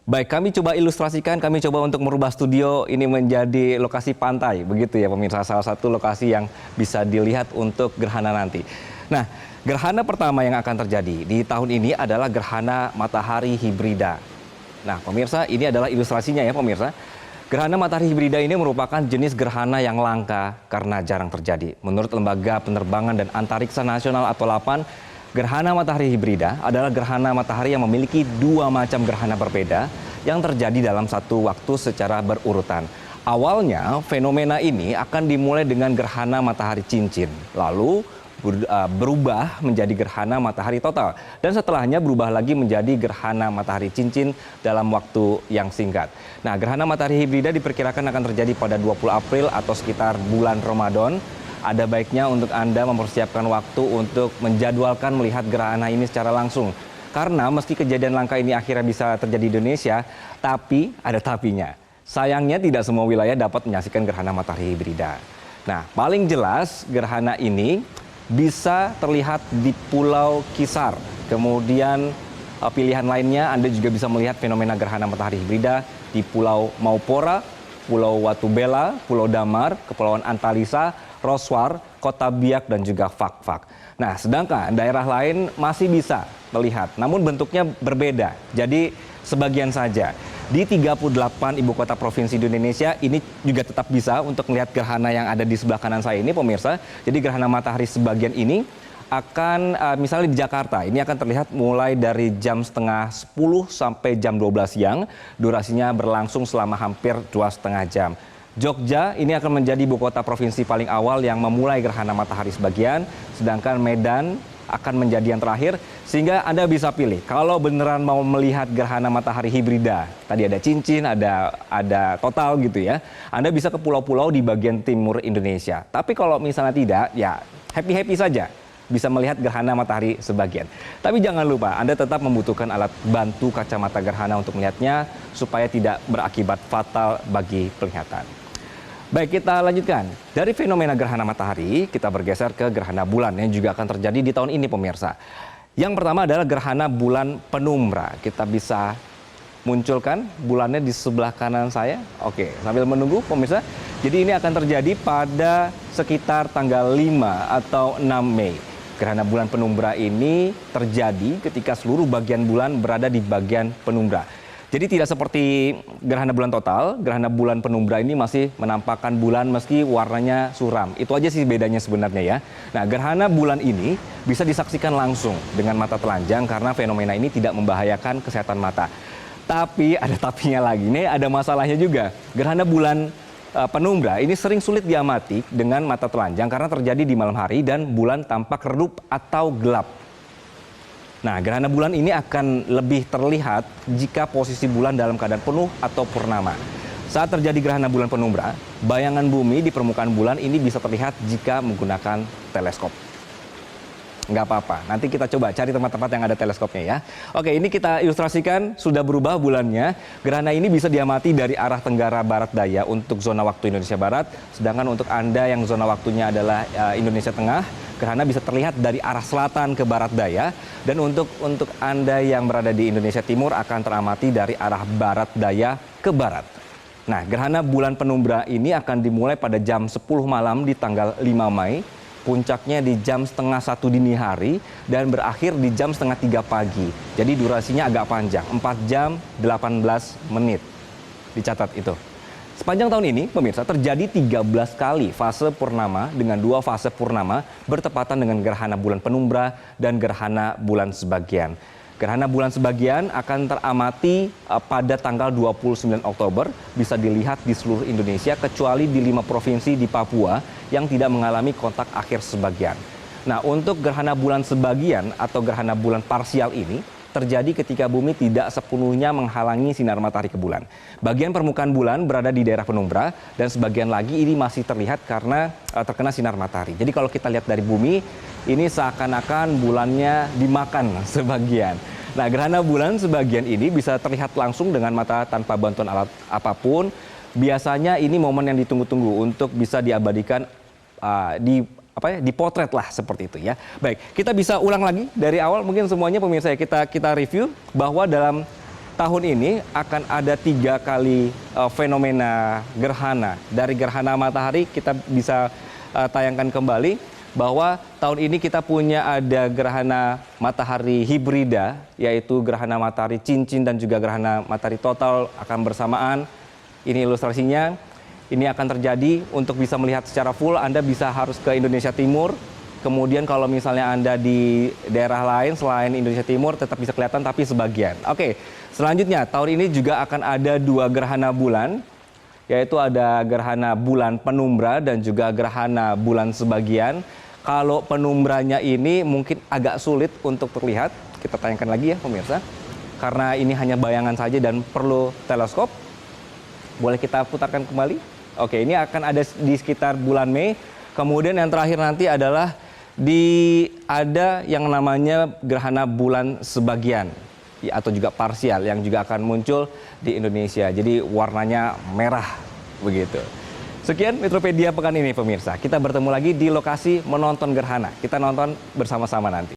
Baik, kami coba ilustrasikan, kami coba untuk merubah studio ini menjadi lokasi pantai, begitu ya pemirsa, salah satu lokasi yang bisa dilihat untuk gerhana nanti. Nah, gerhana pertama yang akan terjadi di tahun ini adalah gerhana matahari hibrida. Nah, pemirsa, ini adalah ilustrasinya ya pemirsa. Gerhana matahari hibrida ini merupakan jenis gerhana yang langka karena jarang terjadi. Menurut Lembaga Penerbangan dan Antariksa Nasional atau LAPAN, gerhana matahari hibrida adalah gerhana matahari yang memiliki dua macam gerhana berbeda yang terjadi dalam satu waktu secara berurutan. Awalnya, fenomena ini akan dimulai dengan gerhana matahari cincin, lalu berubah menjadi gerhana matahari total, dan setelahnya berubah lagi menjadi gerhana matahari cincin dalam waktu yang singkat. Nah, gerhana matahari hibrida diperkirakan akan terjadi pada 20 April atau sekitar bulan Ramadan. Ada baiknya untuk Anda mempersiapkan waktu untuk menjadwalkan melihat gerhana ini secara langsung. Karena meski kejadian langka ini akhirnya bisa terjadi di Indonesia, tapi ada tapinya. Sayangnya tidak semua wilayah dapat menyaksikan gerhana matahari hibrida. Nah, paling jelas gerhana ini bisa terlihat di Pulau Kisar. Kemudian pilihan lainnya Anda juga bisa melihat fenomena gerhana matahari hibrida di Pulau Maupora, Pulau Watubela, Pulau Damar, Kepulauan Antalisa, Roswar, Kota Biak, dan juga Fak-Fak. Nah, sedangkan daerah lain masih bisa melihat, namun bentuknya berbeda. Jadi sebagian saja. Di 38 ibu kota provinsi di Indonesia ini juga tetap bisa untuk melihat gerhana yang ada di sebelah kanan saya ini pemirsa. Jadi gerhana matahari sebagian ini akan misalnya di Jakarta ini akan terlihat mulai dari jam setengah 10 sampai jam 12 siang. Durasinya berlangsung selama hampir 2,5 jam. Jogja ini akan menjadi ibu kota provinsi paling awal yang memulai gerhana matahari sebagian, sedangkan Medan akan menjadi yang terakhir, sehingga Anda bisa pilih. Kalau beneran mau melihat gerhana matahari hibrida, tadi ada cincin, ada total gitu ya, Anda bisa ke pulau-pulau di bagian timur Indonesia. Tapi kalau misalnya tidak, ya happy-happy saja bisa melihat gerhana matahari sebagian. Tapi jangan lupa, Anda tetap membutuhkan alat bantu kacamata gerhana untuk melihatnya, supaya tidak berakibat fatal bagi penglihatan. Baik, kita lanjutkan. Dari fenomena gerhana matahari, kita bergeser ke gerhana bulan yang juga akan terjadi di tahun ini pemirsa. Yang pertama adalah gerhana bulan penumbra. Kita bisa munculkan bulannya di sebelah kanan saya. Oke, sambil menunggu pemirsa. Jadi ini akan terjadi pada sekitar tanggal 5 atau 6 Mei. Gerhana bulan penumbra ini terjadi ketika seluruh bagian bulan berada di bagian penumbra. Jadi tidak seperti gerhana bulan total, gerhana bulan penumbra ini masih menampakkan bulan meski warnanya suram. Itu aja sih bedanya sebenarnya ya. Nah, gerhana bulan ini bisa disaksikan langsung dengan mata telanjang karena fenomena ini tidak membahayakan kesehatan mata. Tapi ada tapinya lagi, nih ada masalahnya juga. Gerhana bulan penumbra ini sering sulit diamati dengan mata telanjang karena terjadi di malam hari dan bulan tampak redup atau gelap. Nah, gerhana bulan ini akan lebih terlihat jika posisi bulan dalam keadaan penuh atau purnama. Saat terjadi gerhana bulan penumbra, bayangan bumi di permukaan bulan ini bisa terlihat jika menggunakan teleskop. Nggak apa-apa, nanti kita coba cari tempat-tempat yang ada teleskopnya ya. Oke, ini kita ilustrasikan, sudah berubah bulannya. Gerhana ini bisa diamati dari arah tenggara barat daya untuk zona waktu Indonesia Barat. Sedangkan untuk Anda yang zona waktunya adalah Indonesia Tengah, gerhana bisa terlihat dari arah selatan ke barat daya. Dan untuk Anda yang berada di Indonesia Timur akan teramati dari arah barat daya ke barat. Nah, gerhana bulan penumbra ini akan dimulai pada jam 10 malam di tanggal 5 Mei. Puncaknya di jam setengah 1 dini hari dan berakhir di jam setengah 3 pagi. Jadi durasinya agak panjang, 4 jam 18 menit. Dicatat itu. Sepanjang tahun ini, pemirsa, terjadi 13 kali fase purnama dengan 2 fase purnama bertepatan dengan gerhana bulan penumbra dan gerhana bulan sebagian. Gerhana bulan sebagian akan teramati pada tanggal 29 Oktober, bisa dilihat di seluruh Indonesia kecuali di 5 provinsi di Papua yang tidak mengalami kontak akhir sebagian. Nah, untuk gerhana bulan sebagian atau gerhana bulan parsial ini terjadi ketika bumi tidak sepenuhnya menghalangi sinar matahari ke bulan. Bagian permukaan bulan berada di daerah penumbra dan sebagian lagi ini masih terlihat karena terkena sinar matahari. Jadi kalau kita lihat dari bumi, ini seakan-akan bulannya dimakan sebagian. Nah, gerhana bulan sebagian ini bisa terlihat langsung dengan mata tanpa bantuan alat apapun. Biasanya ini momen yang ditunggu-tunggu untuk bisa diabadikan dipotret lah seperti itu ya. Baik, kita bisa ulang lagi dari awal mungkin semuanya pemirsa ya, kita review bahwa dalam tahun ini akan ada 3 kali fenomena gerhana. Dari gerhana matahari kita bisa tayangkan kembali bahwa tahun ini kita punya ada gerhana matahari hibrida, yaitu gerhana matahari cincin dan juga gerhana matahari total akan bersamaan. Ini ilustrasinya. Ini akan terjadi. Untuk bisa melihat secara full, Anda bisa harus ke Indonesia Timur. Kemudian kalau misalnya Anda di daerah lain selain Indonesia Timur tetap bisa kelihatan tapi sebagian. Oke, selanjutnya tahun ini juga akan ada 2 gerhana bulan, yaitu ada gerhana bulan penumbra dan juga gerhana bulan sebagian. Kalau penumbranya ini mungkin agak sulit untuk terlihat. Kita tayangkan lagi ya pemirsa. Karena ini hanya bayangan saja dan perlu teleskop. Boleh kita putarkan kembali? Oke, ini akan ada di sekitar bulan Mei. Kemudian yang terakhir nanti adalah ada yang namanya gerhana bulan sebagian atau juga parsial yang juga akan muncul di Indonesia. Jadi warnanya merah begitu. Sekian Metropedia pekan ini pemirsa. Kita bertemu lagi di lokasi menonton gerhana. Kita nonton bersama-sama nanti.